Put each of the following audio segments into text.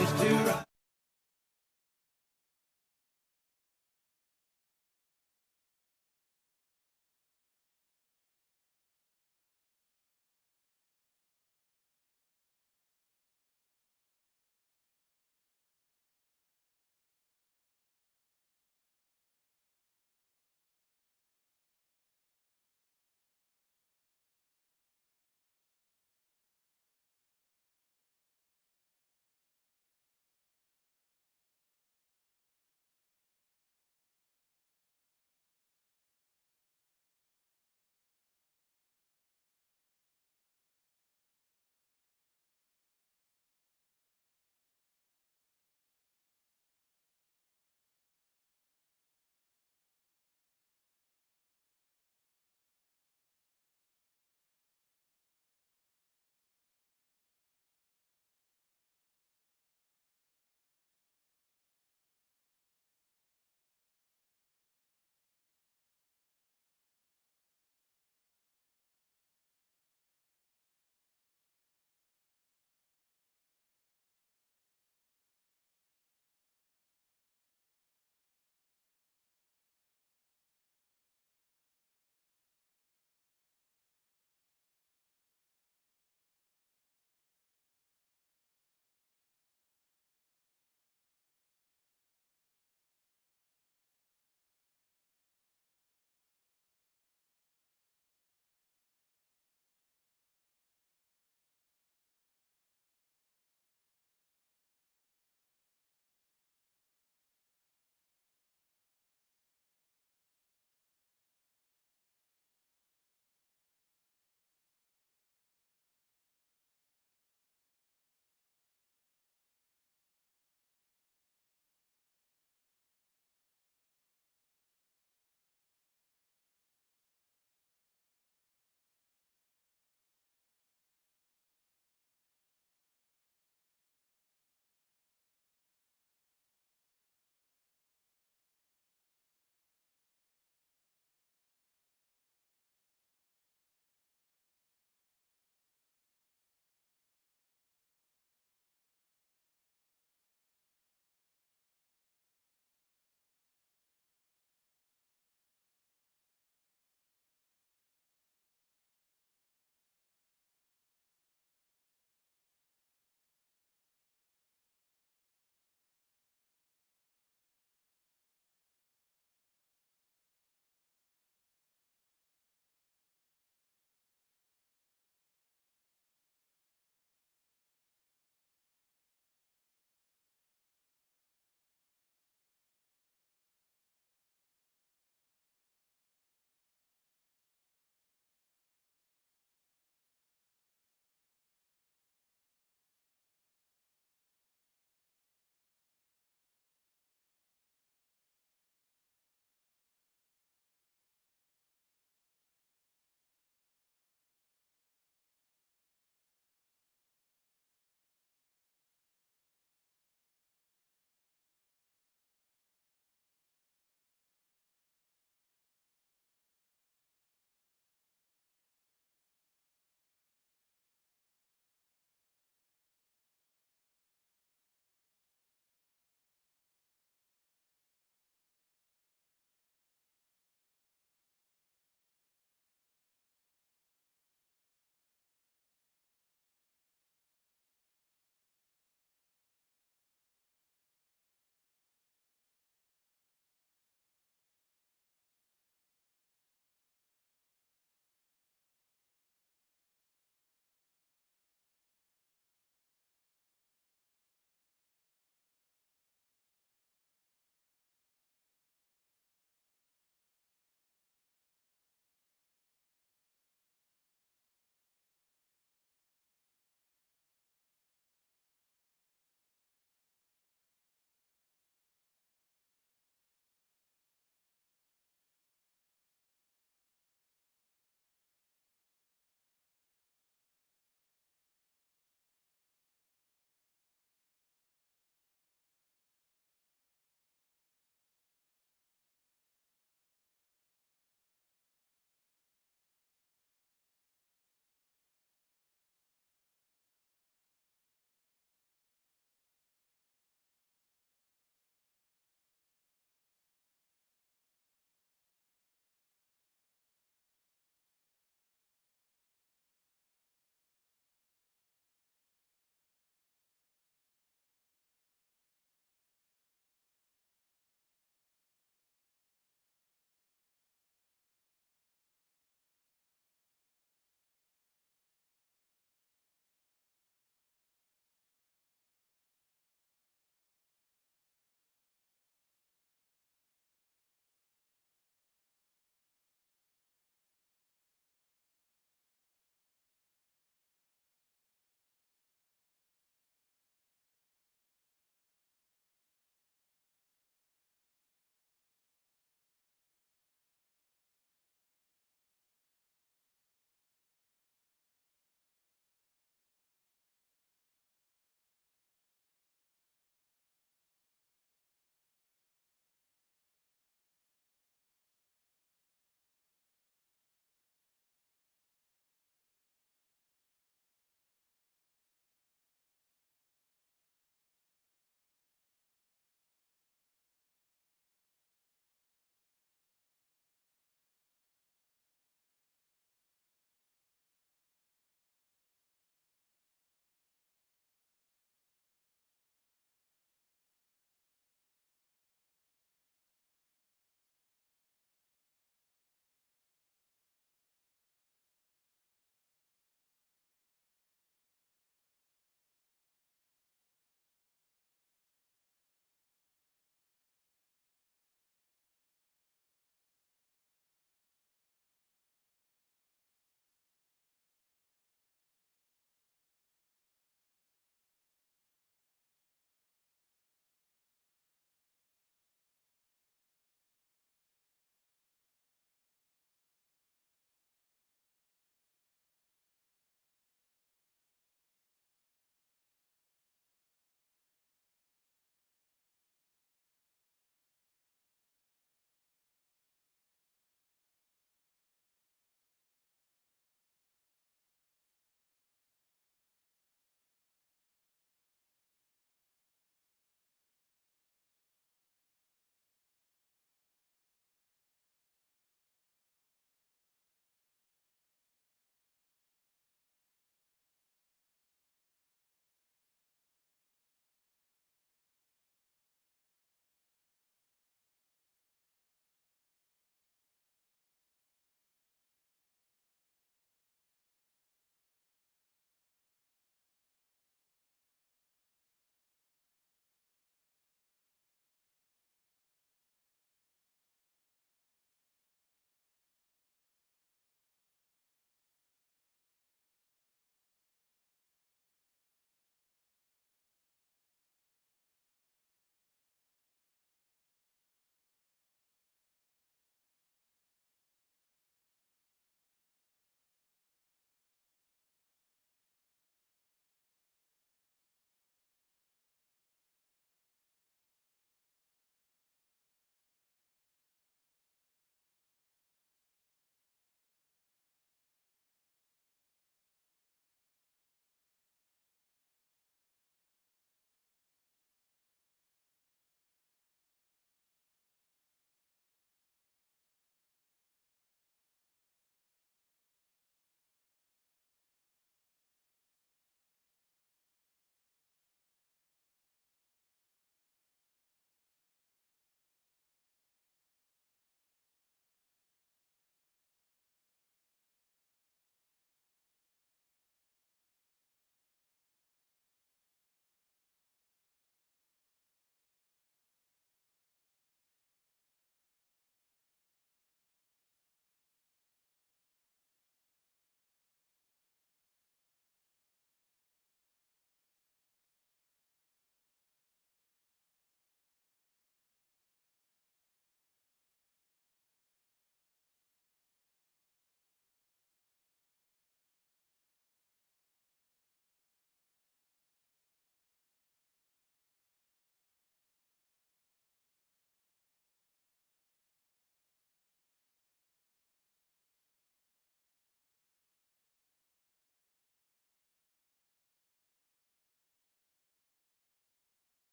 used to ride.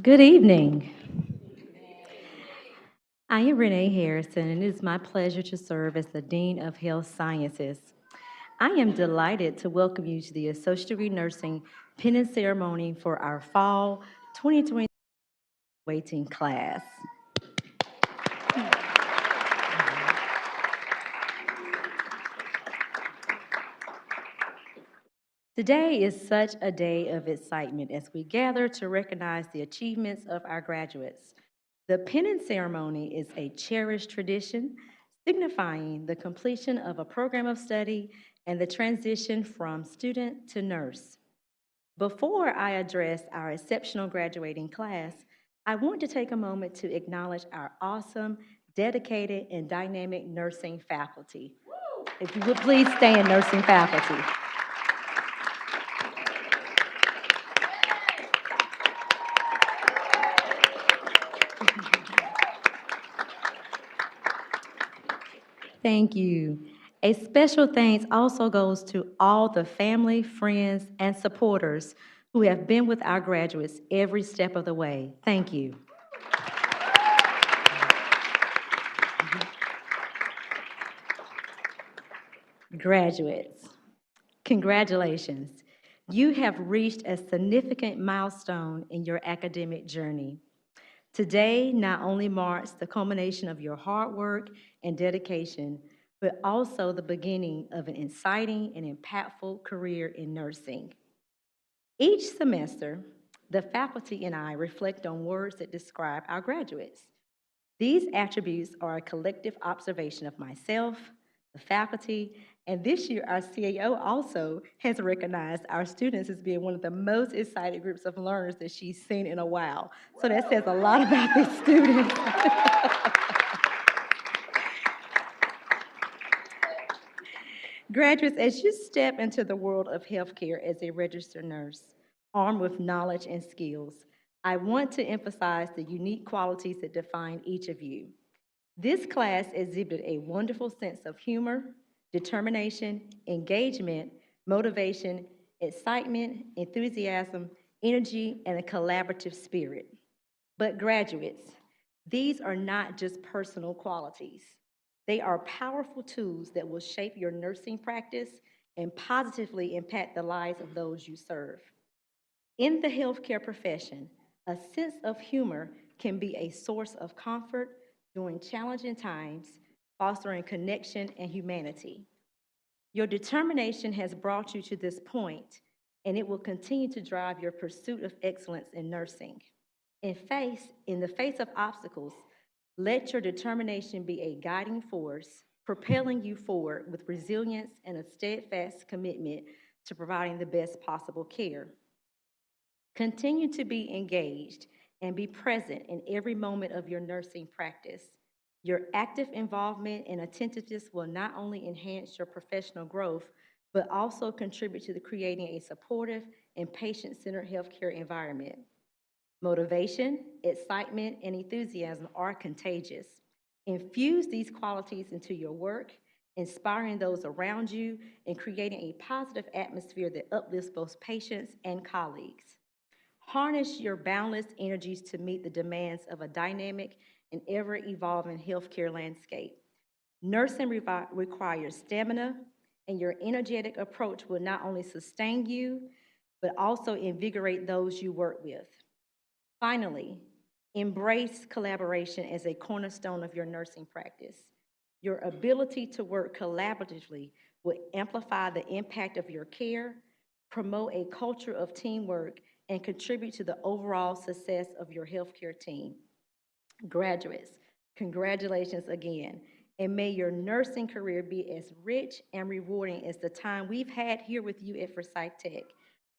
Good evening. I am Renee Harrison, and it is my pleasure to serve as the Dean of Health Sciences. I am delighted to welcome you to the Associate Degree Nursing Pinning Ceremony for our Fall 2020 waiting class. Today is such a day of excitement as we gather to recognize the achievements of our graduates. The penance ceremony is a cherished tradition signifying the completion of a program of study and the transition from student to nurse. Before I address our exceptional graduating class, I want to take a moment to acknowledge our awesome, dedicated, and dynamic nursing faculty. If you would please stand, nursing faculty. Thank you. A special thanks also goes to all the family, friends, and supporters who have been with our graduates every step of the way. Thank you. Graduates, congratulations. You have reached a significant milestone in your academic journey. Today not only marks the culmination of your hard work and dedication, but also the beginning of an exciting and impactful career in nursing. Each semester, the faculty and I reflect on words that describe our graduates. These attributes are a collective observation of myself, the faculty, and this year our CAO also has recognized our students as being one of the most excited groups of learners that she's seen in a while. So that says a lot about the students. Graduates, as you step into the world of healthcare as a registered nurse, armed with knowledge and skills, I want to emphasize the unique qualities that define each of you. This class exhibited a wonderful sense of humor, determination, engagement, motivation, excitement, enthusiasm, energy, and a collaborative spirit. But graduates, these are not just personal qualities. They are powerful tools that will shape your nursing practice and positively impact the lives of those you serve. In the healthcare profession, a sense of humor can be a source of comfort during challenging times, fostering connection and humanity. Your determination has brought you to this point, and it will continue to drive your pursuit of excellence in nursing. In the face of obstacles, let your determination be a guiding force, propelling you forward with resilience and a steadfast commitment to providing the best possible care. Continue to be engaged and be present in every moment of your nursing practice. Your active involvement and attentiveness will not only enhance your professional growth, but also contribute to the creating a supportive and patient-centered healthcare environment. Motivation, excitement, and enthusiasm are contagious. Infuse these qualities into your work, inspiring those around you and creating a positive atmosphere that uplifts both patients and colleagues. Harness your boundless energies to meet the demands of a dynamic and ever evolving healthcare landscape. Nursing requires stamina, and your energetic approach will not only sustain you, but also invigorate those you work with. Finally, embrace collaboration as a cornerstone of your nursing practice. Your ability to work collaboratively will amplify the impact of your care, promote a culture of teamwork, and contribute to the overall success of your healthcare team. Graduates, congratulations again, and may your nursing career be as rich and rewarding as the time we've had here with you at Forsyth Tech.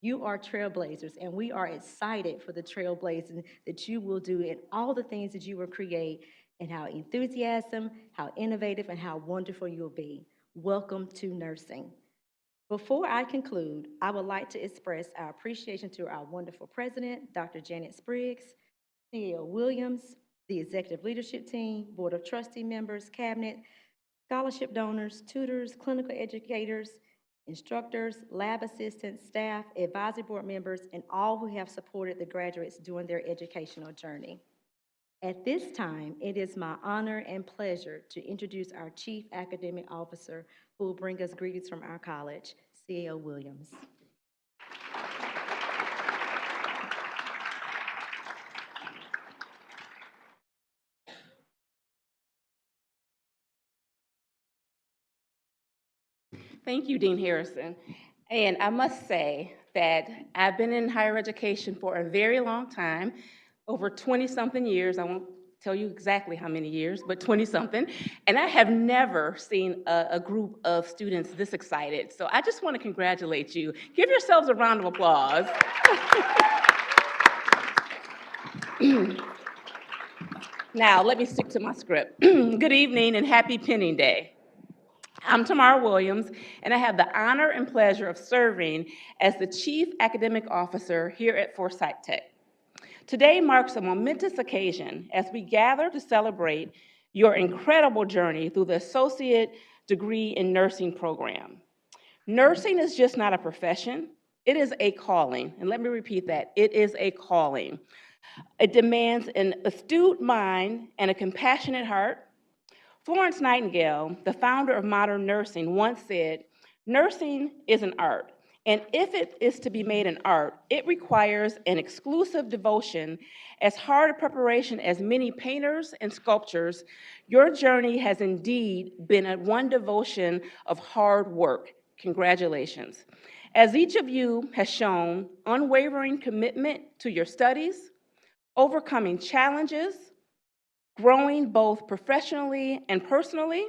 You are trailblazers, and we are excited for the trailblazing that you will do and all the things that you will create, and how enthusiasm, how innovative, and how wonderful you'll be. Welcome to nursing. Before I conclude, I would like to express our appreciation to our wonderful president, Dr. Janet Spriggs, CEO Williams, the executive leadership team, board of trustee members, cabinet, scholarship donors, tutors, clinical educators, instructors, lab assistants, staff, advisory board members, and all who have supported the graduates during their educational journey. At this time, it is my honor and pleasure to introduce our Chief Academic Officer, who will bring us greetings from our college, CEO Williams. Thank you, Dean Harrison. And I must say that I've been in higher education for a very long time, over 20-something years. I won't tell you exactly how many years, but 20-something. And I have never seen a group of students this excited. So I just want to congratulate you. Give yourselves a round of applause. Now, let me stick to my script. Good evening and happy Pinning Day. I'm Tamara Williams, and I have the honor and pleasure of serving as the Chief Academic Officer here at Forsyth Tech. Today marks a momentous occasion as we gather to celebrate your incredible journey through the Associate Degree in Nursing program. Nursing is just not a profession, it is a calling. And let me repeat that, it is a calling. It demands an astute mind and a compassionate heart. Florence Nightingale, the founder of modern nursing, once said, "Nursing is an art, and if it is to be made an art, it requires an exclusive devotion, as hard a preparation as many painters and sculptors. Your journey has indeed been one devotion of hard work. Congratulations." As each of you has shown unwavering commitment to your studies, overcoming challenges, growing both professionally and personally,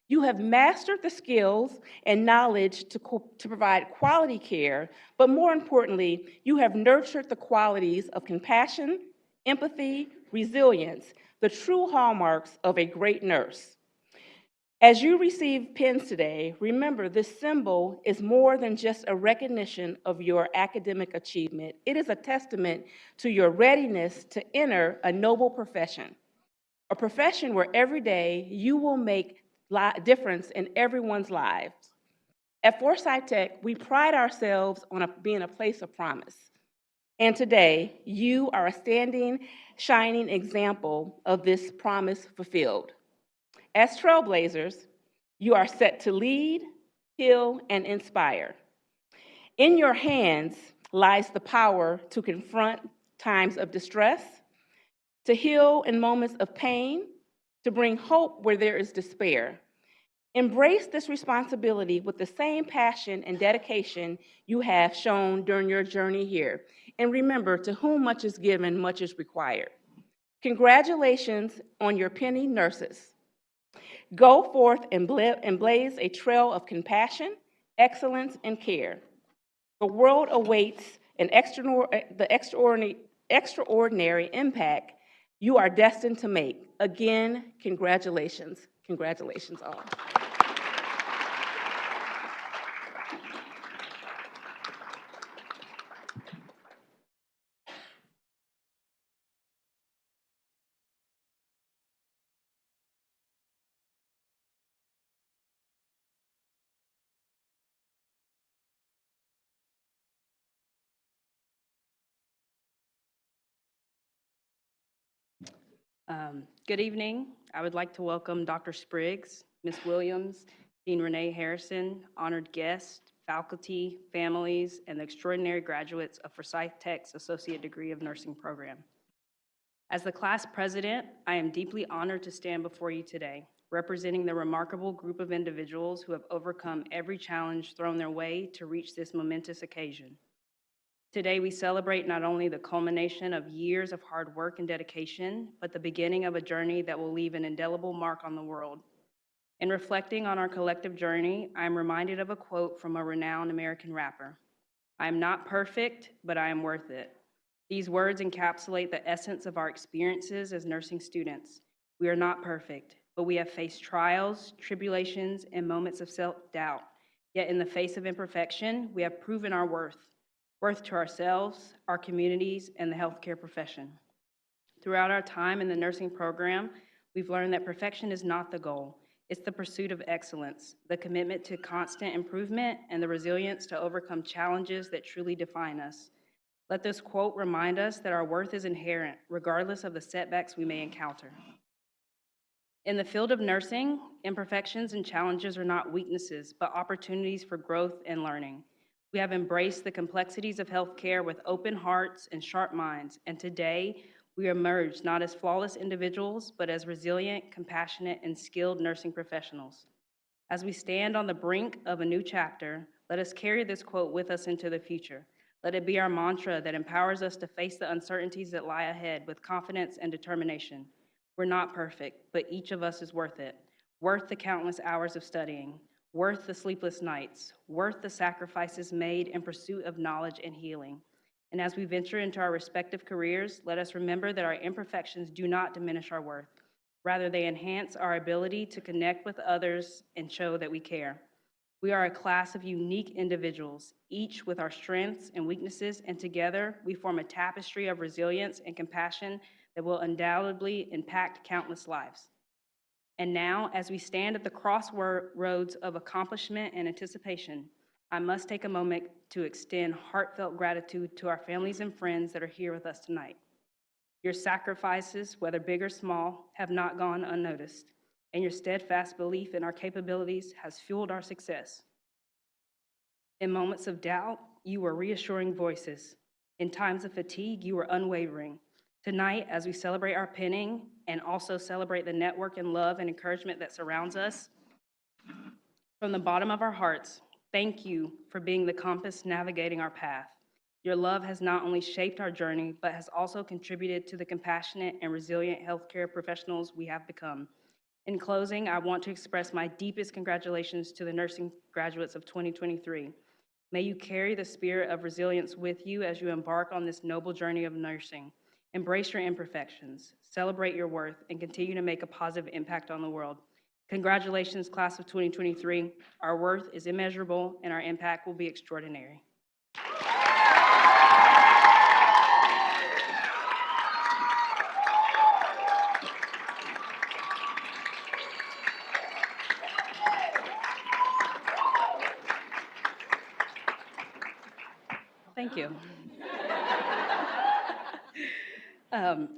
you have mastered the skills and knowledge to provide quality care, but more importantly, you have nurtured the qualities of compassion, empathy, resilience, the true hallmarks of a great nurse. As you receive pins today, remember this symbol is more than just a recognition of your academic achievement. It is a testament to your readiness to enter a noble profession. A profession where every day you will make a difference in everyone's lives. At Forsyth Tech, we pride ourselves on being a place of promise. And today, you are a standing, shining example of this promise fulfilled. As trailblazers, you are set to lead, heal, and inspire. In your hands lies the power to confront times of distress, to heal in moments of pain, to bring hope where there is despair. Embrace this responsibility with the same passion and dedication you have shown during your journey here. And remember, to whom much is given, much is required. Congratulations on your penny nurses. Go forth and blaze a trail of compassion, excellence, and care. The world awaits the extraordinary impact you are destined to make. Again, congratulations. Congratulations all. Good evening. I would like to welcome Dr. Spriggs, Ms. Williams, Dean Renee Harrison, honored guests, faculty, families, and the extraordinary graduates of Forsyth Tech's Associate Degree of Nursing program. As the class president, I am deeply honored to stand before you today, representing the remarkable group of individuals who have overcome every challenge thrown their way to reach this momentous occasion. Today, we celebrate not only the culmination of years of hard work and dedication, but the beginning of a journey that will leave an indelible mark on the world. In reflecting on our collective journey, I am reminded of a quote from a renowned American rapper: "I am not perfect, but I am worth it." These words encapsulate the essence of our experiences as nursing students. We are not perfect, but we have faced trials, tribulations, and moments of self-doubt. Yet in the face of imperfection, we have proven our worth to ourselves, our communities, and the healthcare profession. Throughout our time in the nursing program, we've learned that perfection is not the goal. It's the pursuit of excellence, the commitment to constant improvement, and the resilience to overcome challenges that truly define us. Let this quote remind us that our worth is inherent, regardless of the setbacks we may encounter. In the field of nursing, imperfections and challenges are not weaknesses, but opportunities for growth and learning. We have embraced the complexities of healthcare with open hearts and sharp minds, and today we emerge not as flawless individuals, but as resilient, compassionate, and skilled nursing professionals. As we stand on the brink of a new chapter, Let us carry this quote with us into the future. Let it be our mantra that empowers us to face the uncertainties that lie ahead with confidence and determination. We're not perfect, but each of us is worth it. Worth the countless hours of studying, worth the sleepless nights, worth the sacrifices made in pursuit of knowledge and healing. And as we venture into our respective careers, let us remember that our imperfections do not diminish our worth. Rather, they enhance our ability to connect with others and show that we care. We are a class of unique individuals, each with our strengths and weaknesses, and together we form a tapestry of resilience and compassion that will undoubtedly impact countless lives. And now, as we stand at the crossroads of accomplishment and anticipation, I must take a moment to extend heartfelt gratitude to our families and friends that are here with us tonight. Your sacrifices, whether big or small, have not gone unnoticed, and your steadfast belief in our capabilities has fueled our success. In moments of doubt, you were reassuring voices. In times of fatigue, you were unwavering. Tonight, as we celebrate our pinning and also celebrate the network and love and encouragement that surrounds us, from the bottom of our hearts, thank you for being the compass navigating our path. Your love has not only shaped our journey, but has also contributed to the compassionate and resilient healthcare professionals we have become. In closing, I want to express my deepest congratulations to the nursing graduates of 2023. May you carry the spirit of resilience with you as you embark on this noble journey of nursing. Embrace your imperfections, celebrate your worth, and continue to make a positive impact on the world. Congratulations, class of 2023. Our worth is immeasurable, and our impact will be extraordinary. Thank you.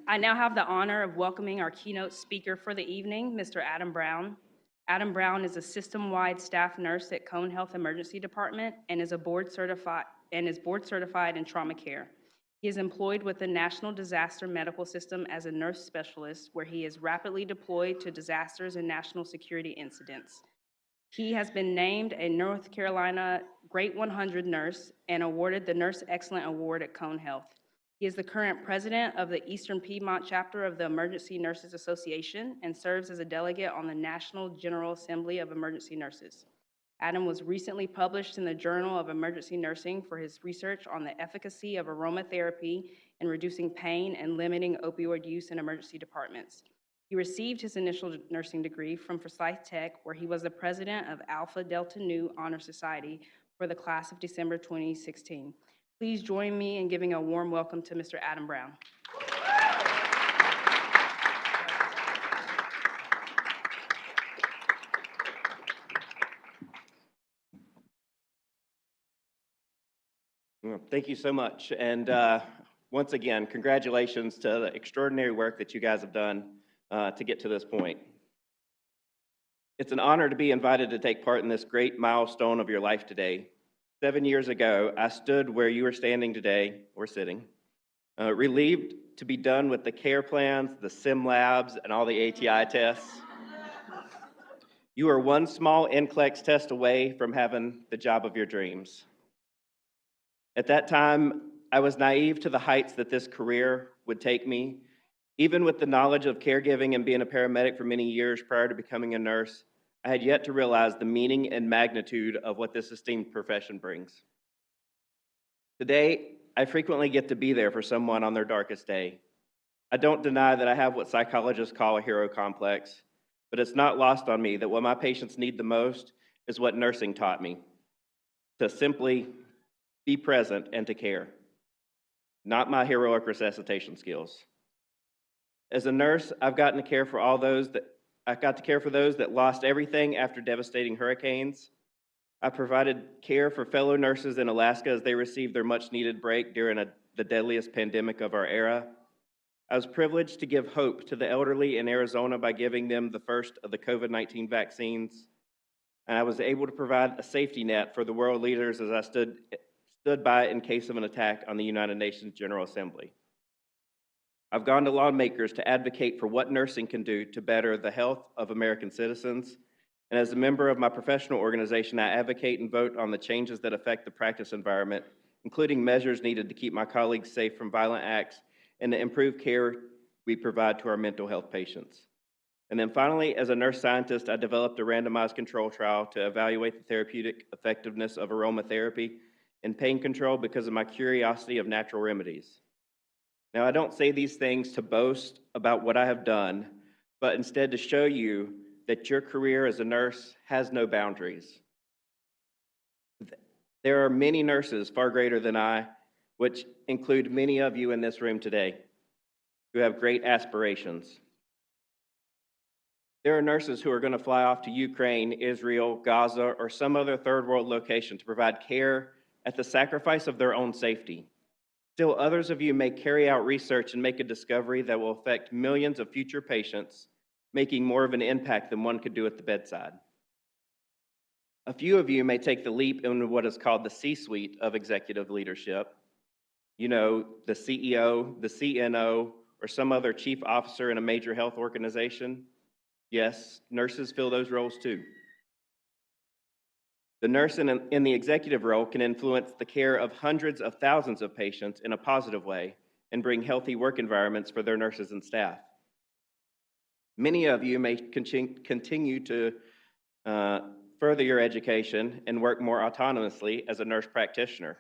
I now have the honor of welcoming our keynote speaker for the evening, Mr. Adam Brown. Adam Brown is a system-wide staff nurse at Cone Health Emergency Department and is board certified in trauma care. He is employed with the National Disaster Medical System as a nurse specialist, where he is rapidly deployed to disasters and national security incidents. He has been named a North Carolina Great 100 nurse and awarded the Nurse Excellent Award at Cone Health. He is the current president of the Eastern Piedmont chapter of the Emergency Nurses Association and serves as a delegate on the National General Assembly of Emergency Nurses. Adam was recently published in the Journal of Emergency Nursing for his research on the efficacy of aromatherapy in reducing pain and limiting opioid use in emergency departments. He received his initial nursing degree from Forsyth Tech, where he was the president of Alpha Delta Nu Honor Society for the class of December 2016. Please join me in giving a warm welcome to Mr. Adam Brown. Well, thank you so much. And once again, congratulations to the extraordinary work that you guys have done to get to this point. It's an honor to be invited to take part in this great milestone of your life today. 7 years ago, I stood where you are standing today, or sitting, relieved to be done with the care plans, the sim labs, and all the ATI tests. You are one small NCLEX test away from having the job of your dreams. At that time, I was naive to the heights that this career would take me. Even with the knowledge of caregiving and being a paramedic for many years prior to becoming a nurse, I had yet to realize the meaning and magnitude of what this esteemed profession brings. Today, I frequently get to be there for someone on their darkest day. I don't deny that I have what psychologists call a hero complex, but it's not lost on me that what my patients need the most is what nursing taught me: to simply be present and to care, not my heroic resuscitation skills. As a nurse, I've got to care for those that lost everything after devastating hurricanes. I provided care for fellow nurses in Alaska as they received their much-needed break during the deadliest pandemic of our era. I was privileged to give hope to the elderly in Arizona by giving them the first of the COVID-19 vaccines. And I was able to provide a safety net for the world leaders as I stood by in case of an attack on the United Nations General Assembly. I've gone to lawmakers to advocate for what nursing can do to better the health of American citizens, And as a member of my professional organization, I advocate and vote on the changes that affect the practice environment, including measures needed to keep my colleagues safe from violent acts and to improve care we provide to our mental health patients. And then finally, as a nurse scientist, I developed a randomized control trial to evaluate the therapeutic effectiveness of aromatherapy in pain control because of my curiosity of natural remedies. Now, I don't say these things to boast about what I have done, but instead to show you that your career as a nurse has no boundaries. There are many nurses far greater than I, which include many of you in this room today, who have great aspirations. There are nurses who are going to fly off to Ukraine, Israel, Gaza, or some other third world location to provide care at the sacrifice of their own safety. Still, others of you may carry out research and make a discovery that will affect millions of future patients, making more of an impact than one could do at the bedside. A few of you may take the leap into what is called the C-suite of executive leadership. You know, the CEO, the CNO, or some other chief officer in a major health organization. Yes, nurses fill those roles too. The nurse in the executive role can influence the care of hundreds of thousands of patients in a positive way and bring healthy work environments for their nurses and staff. Many of you may continue to further your education and work more autonomously as a nurse practitioner,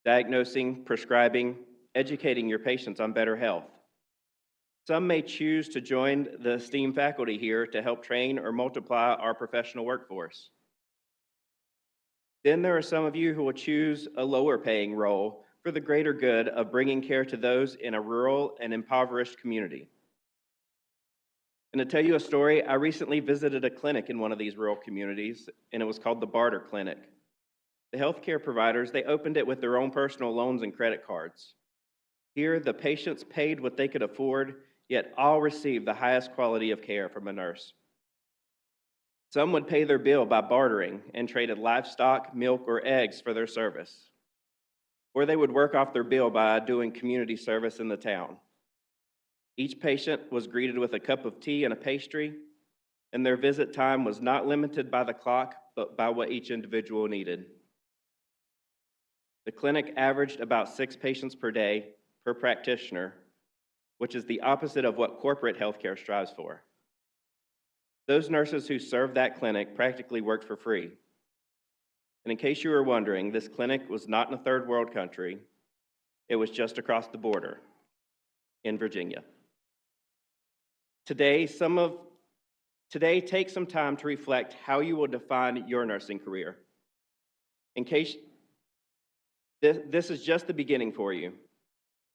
diagnosing, prescribing, educating your patients on better health. Some may choose to join the esteemed faculty here to help train or multiply our professional workforce. Then there are some of you who will choose a lower paying role for the greater good of bringing care to those in a rural and impoverished community. And to tell you a story, I recently visited a clinic in one of these rural communities, and it was called the Barter Clinic. The healthcare providers, they opened it with their own personal loans and credit cards. Here, the patients paid what they could afford, yet all received the highest quality of care from a nurse. Some would pay their bill by bartering and traded livestock, milk, or eggs for their service. Or they would work off their bill by doing community service in the town. Each patient was greeted with a cup of tea and a pastry, and their visit time was not limited by the clock, but by what each individual needed. The clinic averaged about 6 patients per day per practitioner, which is the opposite of what corporate healthcare strives for. Those nurses who served that clinic practically worked for free. And in case you were wondering, this clinic was not in a third world country. It was just across the border in Virginia. Today, take some time to reflect how you will define your nursing career. In case this is just the beginning for you.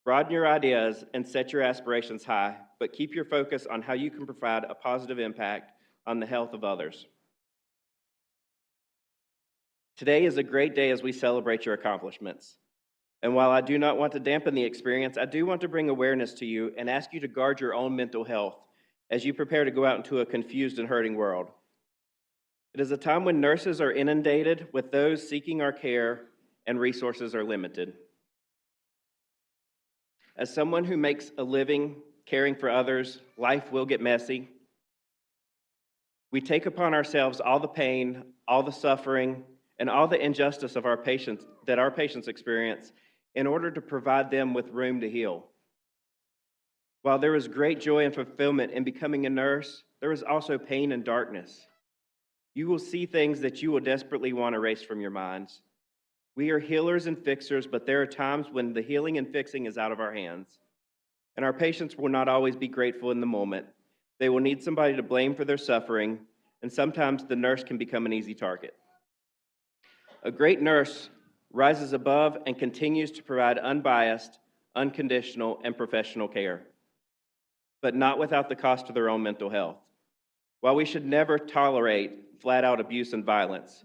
Broaden your ideas and set your aspirations high, but keep your focus on how you can provide a positive impact on the health of others. Today is a great day as we celebrate your accomplishments. And while I do not want to dampen the experience, I do want to bring awareness to you and ask you to guard your own mental health as you prepare to go out into a confused and hurting world. It is a time when nurses are inundated with those seeking our care and resources are limited. As someone who makes a living caring for others, life will get messy. We take upon ourselves all the pain, all the suffering, and all the injustice of our patients experience in order to provide them with room to heal. While there is great joy and fulfillment in becoming a nurse, there is also pain and darkness. You will see things that you will desperately want erased from your minds. We are healers and fixers, but there are times when the healing and fixing is out of our hands. And our patients will not always be grateful in the moment. They will need somebody to blame for their suffering, and sometimes the nurse can become an easy target. A great nurse rises above and continues to provide unbiased, unconditional, and professional care, but not without the cost of their own mental health. While we should never tolerate flat-out abuse and violence,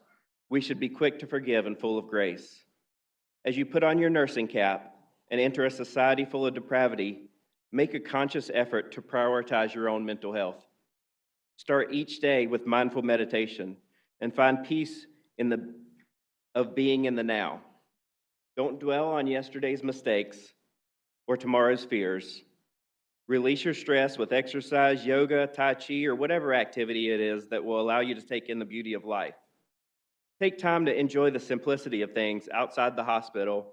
we should be quick to forgive and full of grace. As you put on your nursing cap and enter a society full of depravity, make a conscious effort to prioritize your own mental health. Start each day with mindful meditation and find peace of being in the now. Don't dwell on yesterday's mistakes or tomorrow's fears. Release your stress with exercise, yoga, Tai Chi, or whatever activity it is that will allow you to take in the beauty of life. Take time to enjoy the simplicity of things outside the hospital.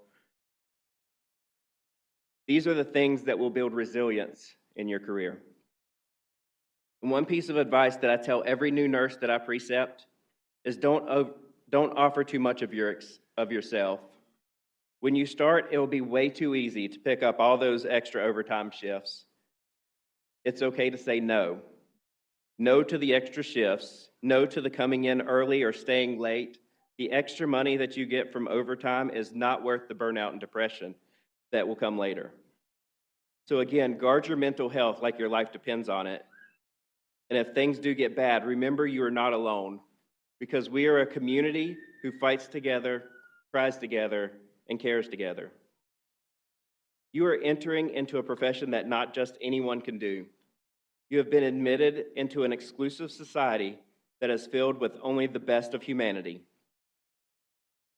These are the things that will build resilience in your career. And one piece of advice that I tell every new nurse that I precept is don't offer too much of yourself. When you start, it will be way too easy to pick up all those extra overtime shifts. It's okay to say no. No to the extra shifts, no to the coming in early or staying late. The extra money that you get from overtime is not worth the burnout and depression that will come later. So again, guard your mental health like your life depends on it. And if things do get bad, remember you are not alone, because we are a community who fights together, cries together, and cares together. You are entering into a profession that not just anyone can do. You have been admitted into an exclusive society that is filled with only the best of humanity.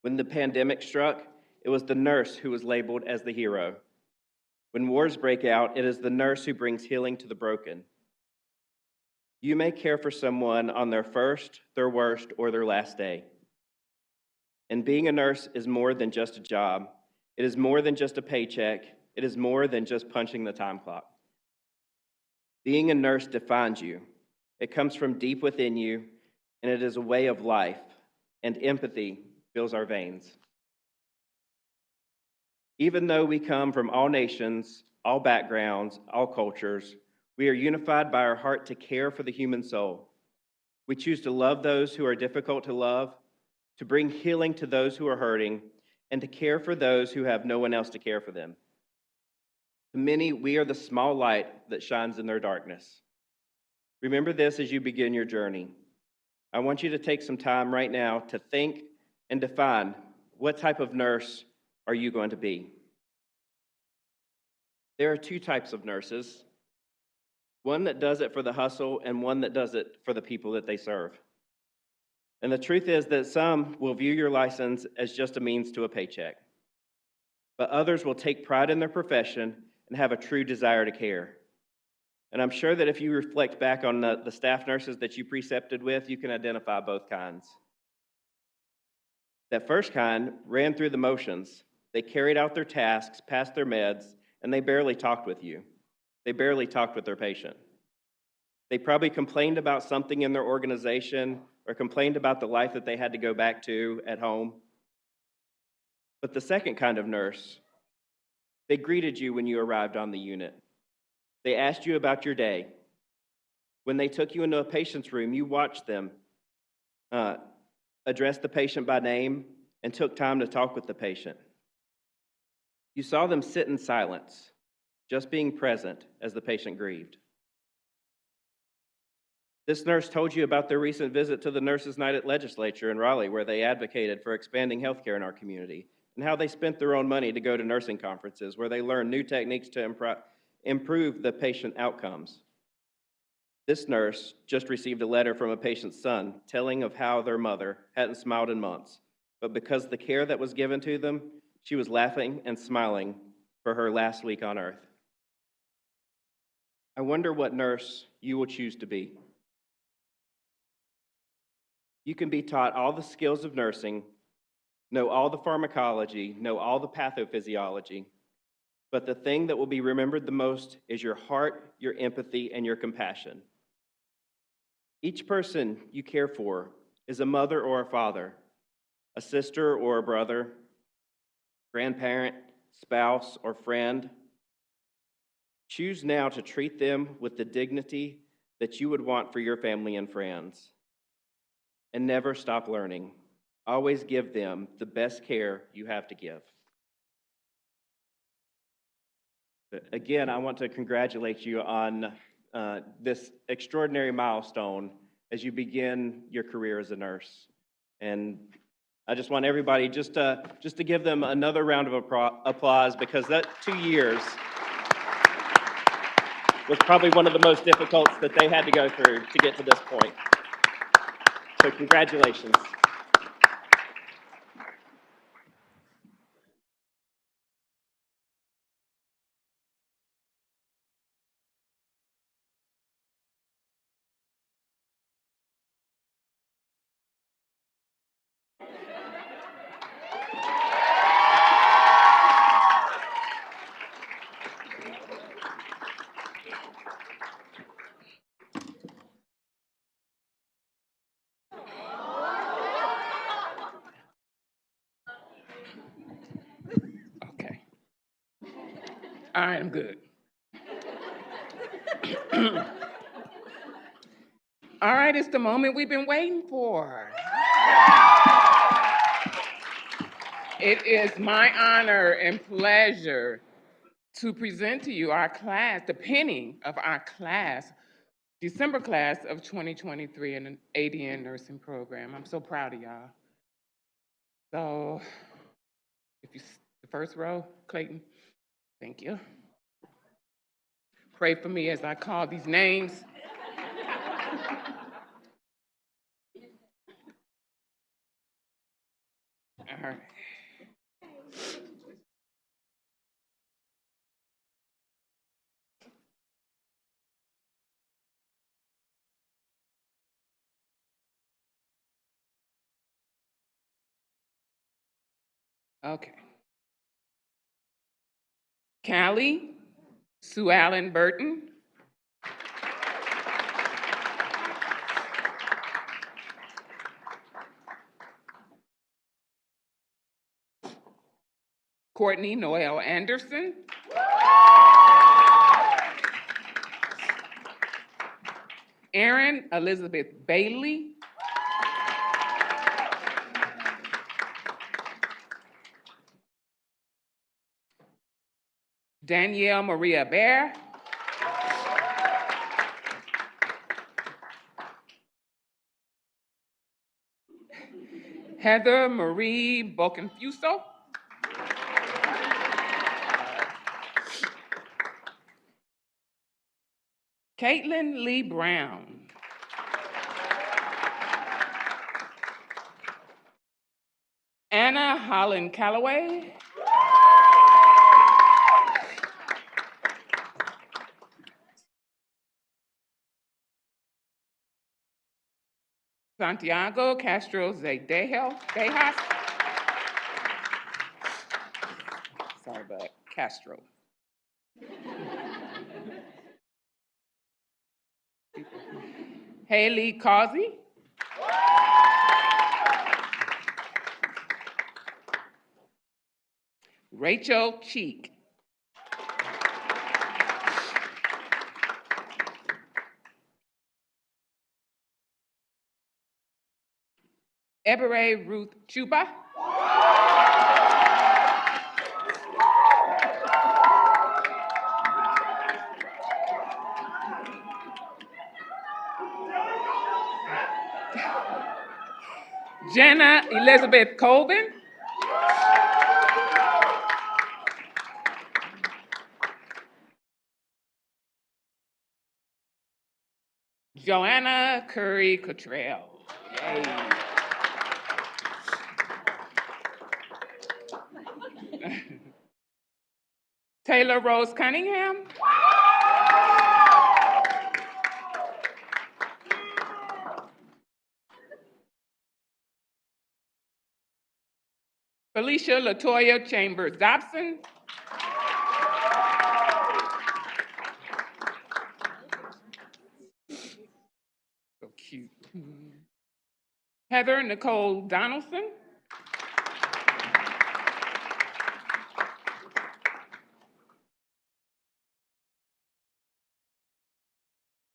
When the pandemic struck, it was the nurse who was labeled as the hero. When wars break out, it is the nurse who brings healing to the broken. You may care for someone on their first, their worst, or their last day. And being a nurse is more than just a job. It is more than just a paycheck. It is more than just punching the time clock. Being a nurse defines you. It comes from deep within you, and it is a way of life, and empathy fills our veins. Even though we come from all nations, all backgrounds, all cultures, we are unified by our heart to care for the human soul. We choose to love those who are difficult to love, to bring healing to those who are hurting, and to care for those who have no one else to care for them. To many, we are the small light that shines in their darkness. Remember this as you begin your journey. I want you to take some time right now to think and define what type of nurse are you going to be. There are two types of nurses, one that does it for the hustle and one that does it for the people that they serve. And the truth is that some will view your license as just a means to a paycheck, but others will take pride in their profession and have a true desire to care. And I'm sure that if you reflect back on the staff nurses that you precepted with, you can identify both kinds. That first kind ran through the motions. They carried out their tasks, passed their meds, and they barely talked with you. They barely talked with their patient. They probably complained about something in their organization or complained about the life that they had to go back to at home. But the second kind of nurse, they greeted you when you arrived on the unit. They asked you about your day. When they took you into a patient's room, you watched them address the patient by name and took time to talk with the patient. You saw them sit in silence, just being present as the patient grieved. This nurse told you about their recent visit to the Nurses' Night at Legislature in Raleigh, where they advocated for expanding healthcare in our community, and how they spent their own money to go to nursing conferences where they learned new techniques to improve the patient outcomes. This nurse just received a letter from a patient's son telling of how their mother hadn't smiled in months, but because of the care that was given to them, she was laughing and smiling for her last week on earth. I wonder what nurse you will choose to be. You can be taught all the skills of nursing, know all the pharmacology, know all the pathophysiology, but the thing that will be remembered the most is your heart, your empathy, and your compassion. Each person you care for is a mother or a father, a sister or a brother, grandparent, spouse, or friend. Choose now to treat them with the dignity that you would want for your family and friends. And never stop learning. Always give them the best care you have to give. Again, I want to congratulate you on this extraordinary milestone as you begin your career as a nurse. And I just want everybody just to give them another round of applause, because that 2 years was probably one of the most difficult that they had to go through to get to this point. So congratulations. All right, I'm good. All right, it's the moment we've been waiting for. It is my honor and pleasure to present to you our class, the pinning of our class, December class of 2023 in an ADN nursing program. I'm so proud of y'all. So, the first row, Clayton, thank you. Pray for me as I call these names. All right. Okay. Callie Sue Allen Burton. Courtney Noel Anderson. Erin Elizabeth Bailey. Danielle Maria Bear. Heather Marie Boconfuso. Caitlin Lee Brown. Anna Holland Calloway. Santiago Castro Dejas. Sorry, but Castro. Haley Causey. Rachel Cheek. Ebere Ruth Chuba. Jenna Elizabeth Colvin. Joanna Curry Cottrell. Yay. Taylor Rose Cunningham. Felicia Latoya Chambers Dobson. So cute. Heather Nicole Donaldson.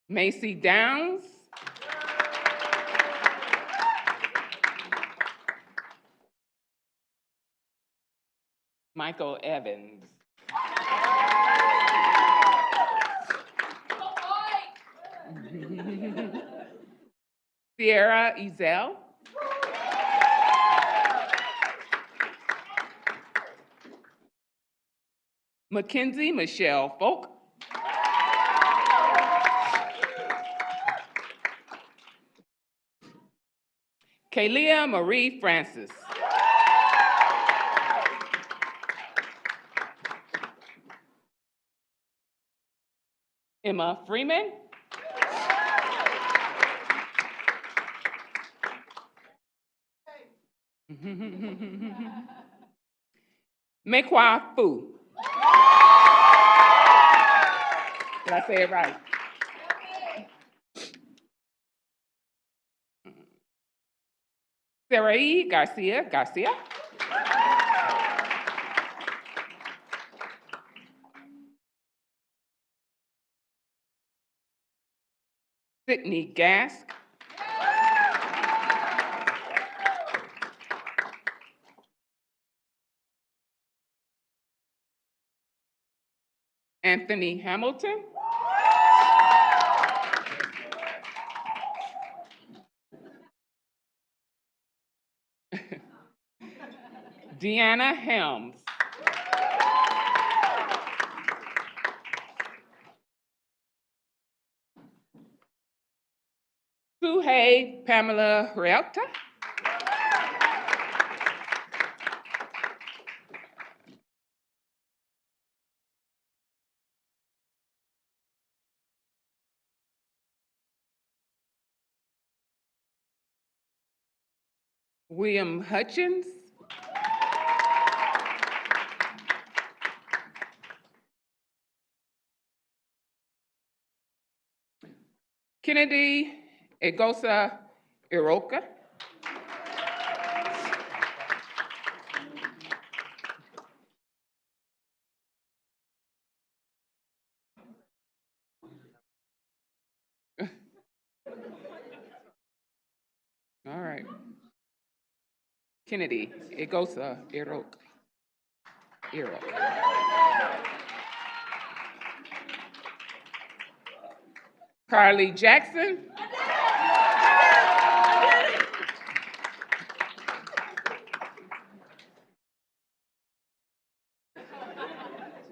Macy Downs. Michael Evans. Sierra Ezel. Mackenzie Michelle Folk. Kalia Marie Francis. Emma Freeman. Mekwa Fu. Did I say it right? Sarai Garcia. Sydney Gask, Anthony Hamilton, Deanna Helms, Suhey Pamela Huerta, William Hutchins, Kennedy Egosa Iroka, all right. Kennedy Egosa Iroka. Carly Jackson,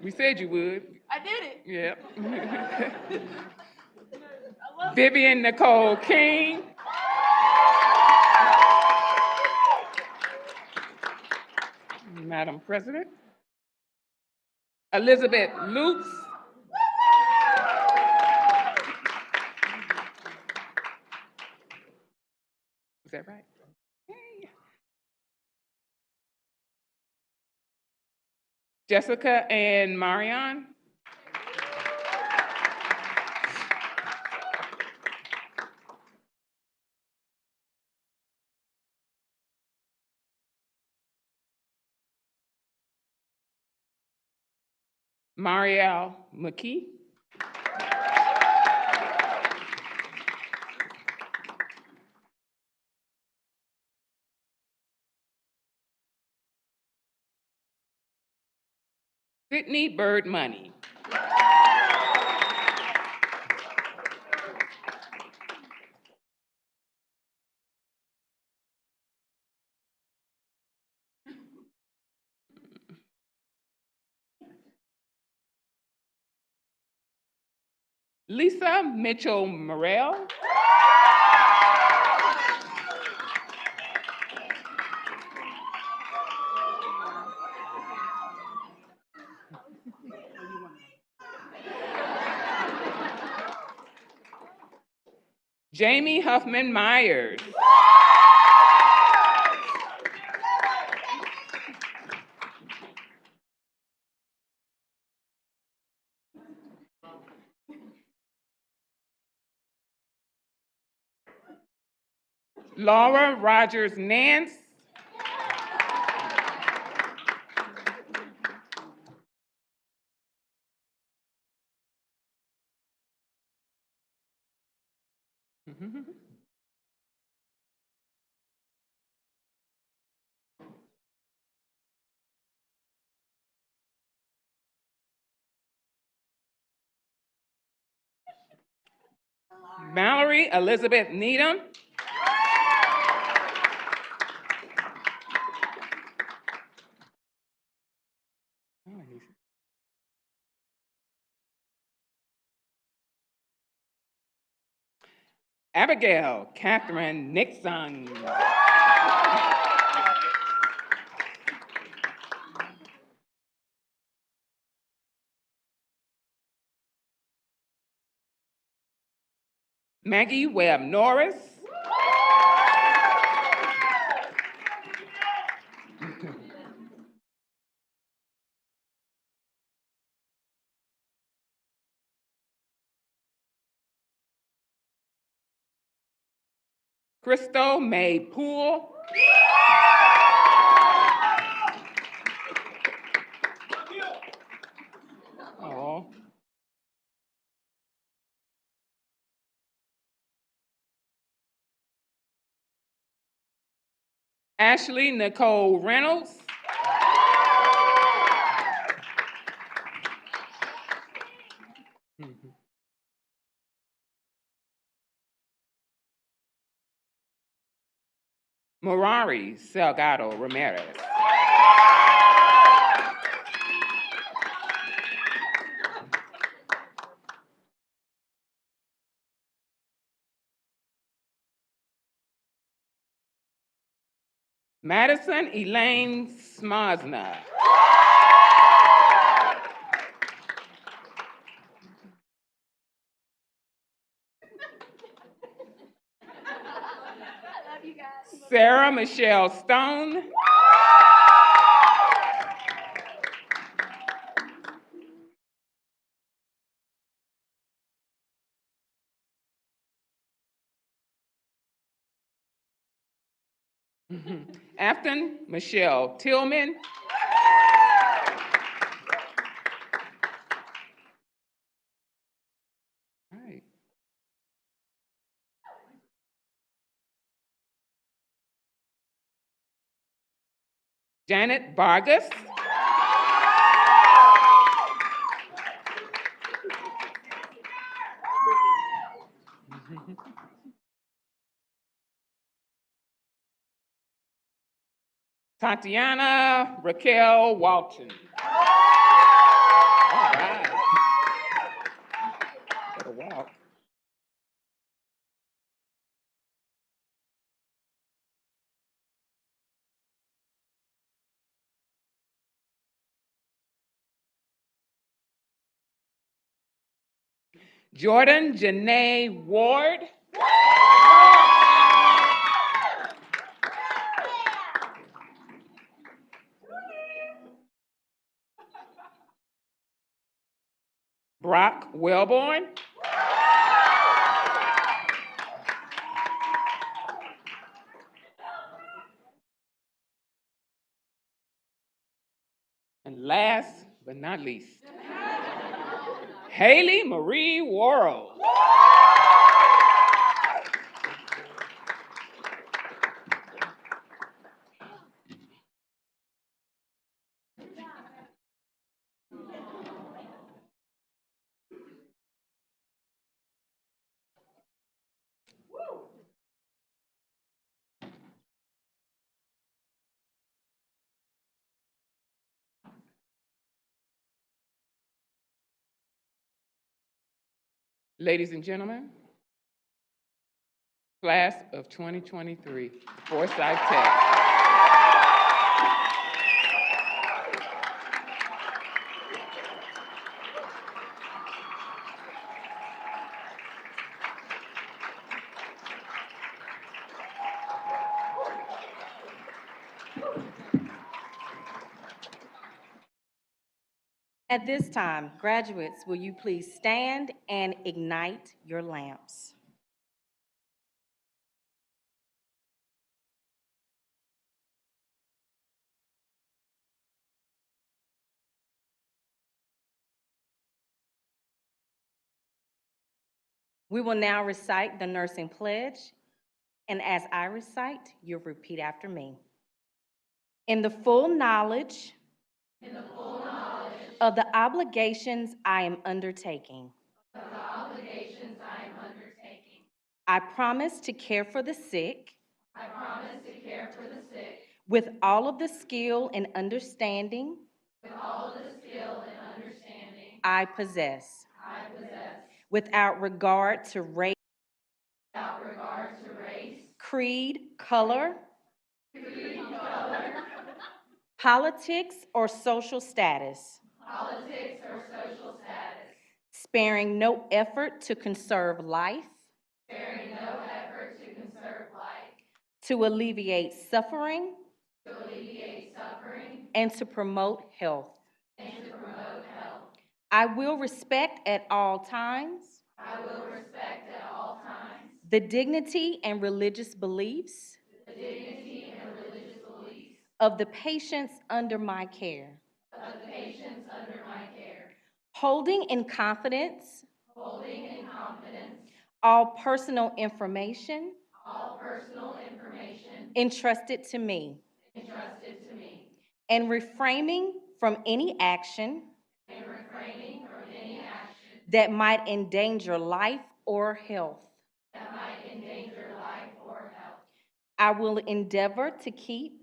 we said you would. I did it. Yep. Vivian Nicole King, Madam President. Elizabeth Lutz, is that right? Yay. Jessica and Marion, Marielle McKee, Sydney Bird Money, Lisa Mitchell Morel, Jamie Huffman Myers, Laura Rogers Nance, Mallory Elizabeth Needham, Abigail Catherine Nixon, Maggie Webb Norris, Crystal May Poole, oh, Ashley Nicole Reynolds. Marari Salgado Ramirez. Madison Elaine Smosna. Sarah Michelle Stone. Afton Michelle Tillman. All right. Janet Vargas. Tatiana Raquel Walton. All right. Better walk. Jordan Janae Ward. Brock Wellborn. And last but not least, Haley Marie Worrell. Ladies and gentlemen, class of 2023, Forsyth Tech. At this time, graduates, will you please stand and ignite your lamps? We will now recite the nursing pledge, and as I recite, you'll repeat after me. In the full knowledge of the obligations I am undertaking, I promise to care for the sick. With all of the skill and understanding. I possess. Without regard to race. Creed, color. Politics or social status. Sparing no effort to conserve life. To alleviate suffering. And to promote health. I will respect at all times. The dignity and religious beliefs. Of the patients under my care. Holding in confidence. All personal information. entrusted to me, and refraining from any action that might endanger life or health. I will endeavor to keep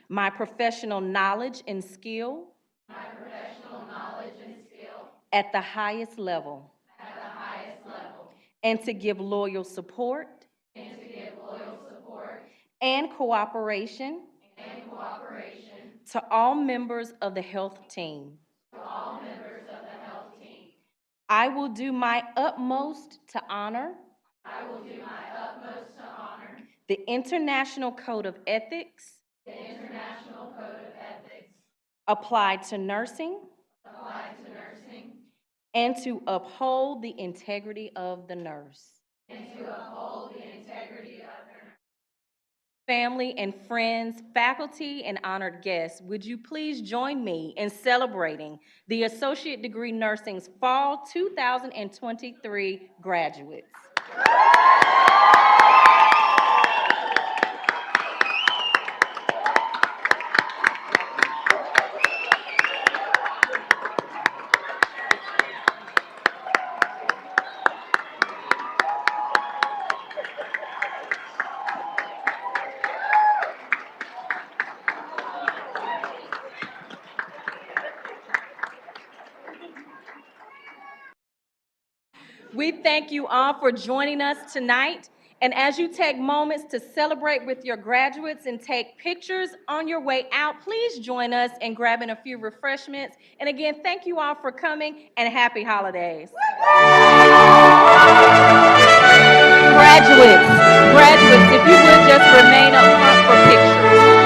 my professional knowledge and skill at the highest level, and to give loyal support and cooperation to all members of the health team. I will do my utmost to honor the International Code of Ethics applied to nursing and to uphold the integrity of the nurse. Family and friends, faculty, and honored guests, would you please join me in celebrating the Associate Degree Nursing's Fall 2023 graduates? We thank you all for joining us tonight. And as you take moments to celebrate with your graduates and take pictures on your way out, please join us in grabbing a few refreshments. And again, thank you all for coming, and happy holidays. Graduates, if you would just remain up front for pictures.